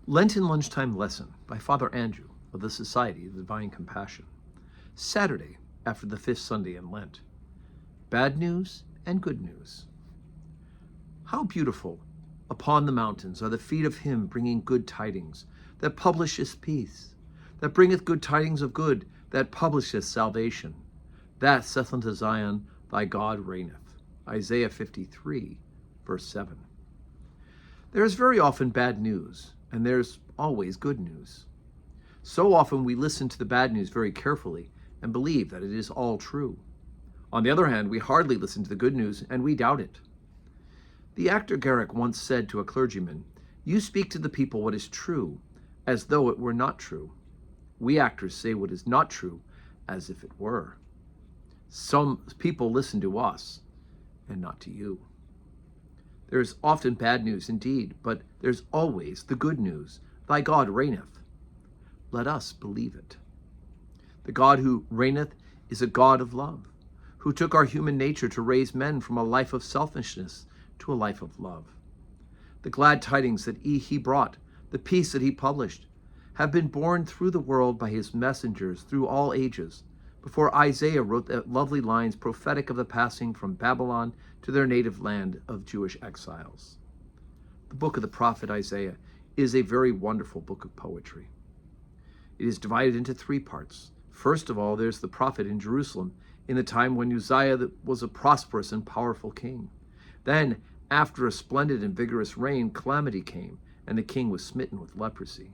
Lenten Lunchtime Lesson by Father Andrew of the Society of Divine Compassion. Saturday after the fifth Sunday in Lent. Bad news and good news. How beautiful upon the mountains are the feet of him bringing good tidings, that publisheth peace, that bringeth good tidings of good, that publisheth salvation. That saith unto Zion, thy God reigneth. Isaiah 53, verse 7. There is very often bad news, and there's always good news. So often we listen to the bad news very carefully and believe that it is all true. On the other hand, we hardly listen to the good news and we doubt it. The actor Garrick once said to a clergyman, "You speak to the people what is true, as though it were not true. We actors say what is not true, as if it were." Some people listen to us and not to you. There's often bad news indeed, but there's always the good news. Thy God reigneth. Let us believe it. The God who reigneth is a God of love, who took our human nature to raise men from a life of selfishness to a life of love. The glad tidings that he brought, the peace that he published, have been borne through the world by his messengers through all ages, before Isaiah wrote the lovely lines prophetic of the passing from Babylon to their native land of Jewish exiles. The book of the prophet Isaiah is a very wonderful book of poetry. It is divided into three parts. First of all, there's the prophet in Jerusalem in the time when Uzziah was a prosperous and powerful king. Then, after a splendid and vigorous reign, calamity came, and the king was smitten with leprosy.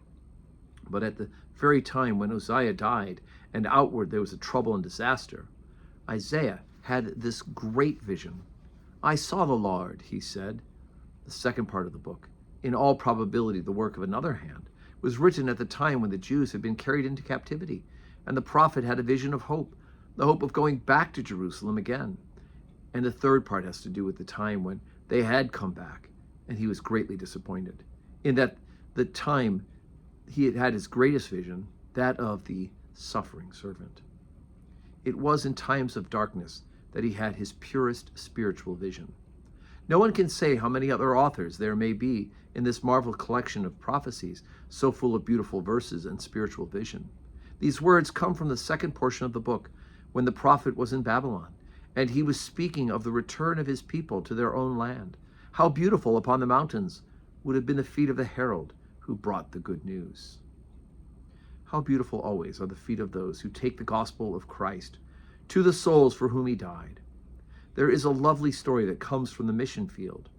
But at the very time when Uzziah died, and outward there was a trouble and disaster, Isaiah had this great vision. "I saw the Lord," he said. The second part of the book, in all probability the work of another hand, was written at the time when the Jews had been carried into captivity, and the prophet had a vision of hope, the hope of going back to Jerusalem again. And the third part has to do with the time when they had come back, and he was greatly disappointed, in that the time he had had his greatest vision, that of the suffering servant. It was in times of darkness that he had his purest spiritual vision. No one can say how many other authors there may be in this marvelous collection of prophecies, so full of beautiful verses and spiritual vision. These words come from the second portion of the book, when the prophet was in Babylon, and he was speaking of the return of his people to their own land. How beautiful upon the mountains would have been the feet of the herald who brought the good news. How beautiful always are the feet of those who take the gospel of Christ to the souls for whom he died. There is a lovely story that comes from the mission field.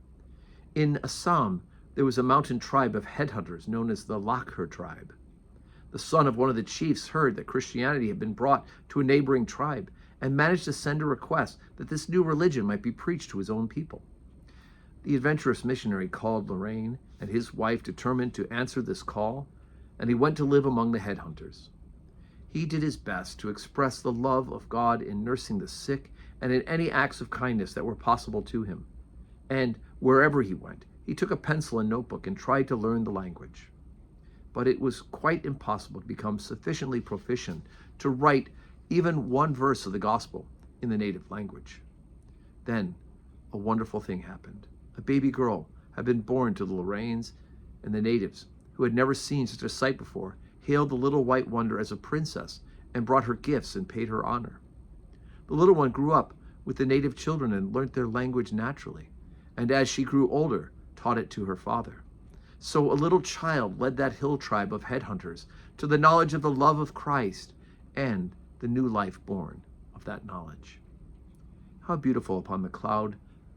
In Assam, there was a mountain tribe of headhunters known as the Lakhur tribe. The son of one of the chiefs heard that Christianity had been brought to a neighboring tribe and managed to send a request that this new religion might be preached to his own people. The adventurous missionary called Lorraine, and his wife determined to answer this call, and he went to live among the headhunters. He did his best to express the love of God in nursing the sick and in any acts of kindness that were possible to him. And wherever he went, he took a pencil and notebook and tried to learn the language. But it was quite impossible to become sufficiently proficient to write even one verse of the gospel in the native language. Then a wonderful thing happened. A baby girl had been born to the Lorraines, and the natives, who had never seen such a sight before, hailed the little white wonder as a princess and brought her gifts and paid her honor. The little one grew up with the native children and learnt their language naturally, and as she grew older, taught it to her father. So a little child led that hill tribe of headhunters to the knowledge of the love of Christ and the new life born of that knowledge. How beautiful upon the cloud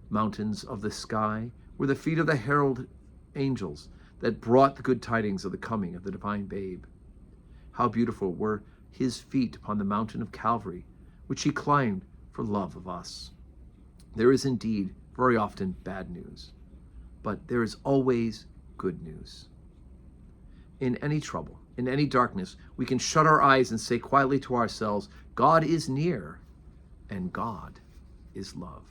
mountains of the sky were the feet of the herald angels that brought the good tidings of the coming of the divine babe. How beautiful were his feet upon the mountain of Calvary, which he climbed for love of us. There is indeed very often bad news, but there is always good news. In any trouble, in any darkness, we can shut our eyes and say quietly to ourselves, God is near, and God is love.